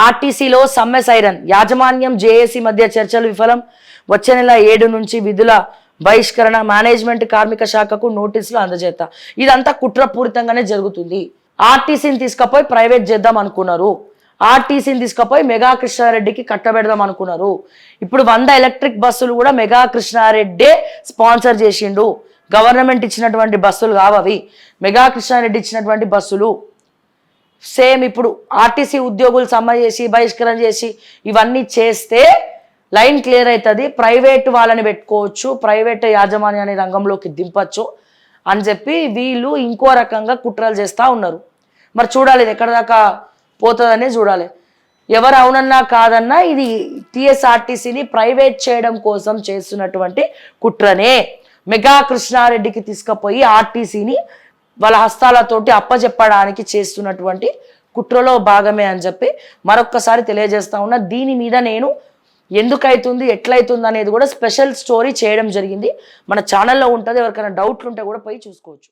ఆర్టీసీలో సమ్మె సైరన్, యాజమాన్యం జేఏసీ మధ్య చర్చలు విఫలం, వచ్చే నెల 7 నుంచి విధుల బహిష్కరణ, మేనేజ్మెంట్ కార్మిక శాఖకు నోటీసులు అందజేత. ఇదంతా కుట్రపూరితంగానే జరుగుతుంది. ఆర్టీసీని తీసుకుపోయి ప్రైవేట్ చేద్దాం అనుకున్నారు. ఆర్టీసీని తీసుకుపోయి మెగా కృష్ణారెడ్డికి కట్టబెడదాం అనుకున్నారు. ఇప్పుడు 100 ఎలక్ట్రిక్ బస్సులు కూడా మెగా కృష్ణారెడ్డే స్పాన్సర్ చేసిండు. గవర్నమెంట్ ఇచ్చినటువంటి బస్సులు కావవి, మెగా కృష్ణారెడ్డి ఇచ్చినటువంటి బస్సులు. సేమ్ ఇప్పుడు ఆర్టీసీ ఉద్యోగులు సమ్మె చేసి బహిష్కరణ చేసి ఇవన్నీ చేస్తే లైన్ క్లియర్ అవుతుంది. ప్రైవేట్ వాళ్ళని పెట్టుకోవచ్చు, ప్రైవేట్ యాజమాన్యాన్ని రంగంలోకి దింపచ్చు అని చెప్పి వీళ్ళు ఇంకో రకంగా కుట్రలు చేస్తూ ఉన్నారు. మరి చూడాలి ఇది ఎక్కడ దాకా పోతుందనే చూడాలి. ఎవరు అవునన్నా కాదన్నా ఇది టీఎస్ఆర్టీసీని ప్రైవేట్ చేయడం కోసం చేస్తున్నటువంటి కుట్రనే. మెగా కృష్ణారెడ్డికి తీసుకుపోయి ఆర్టీసీని వాళ్ళ హస్తాలతోటి అప్పచెప్పడానికి చేస్తున్నటువంటి కుట్రలో భాగమే అని చెప్పి మరొక్కసారి తెలియజేస్తా ఉన్నా. దీని మీద నేను ఎందుకైతుంది ఎట్లయితుంది అనేది కూడా స్పెషల్ స్టోరీ చేయడం జరిగింది. మన ఛానల్లో ఉంటుంది. ఎవరికైనా డౌట్లు ఉంటే కూడా పోయి చూసుకోవచ్చు.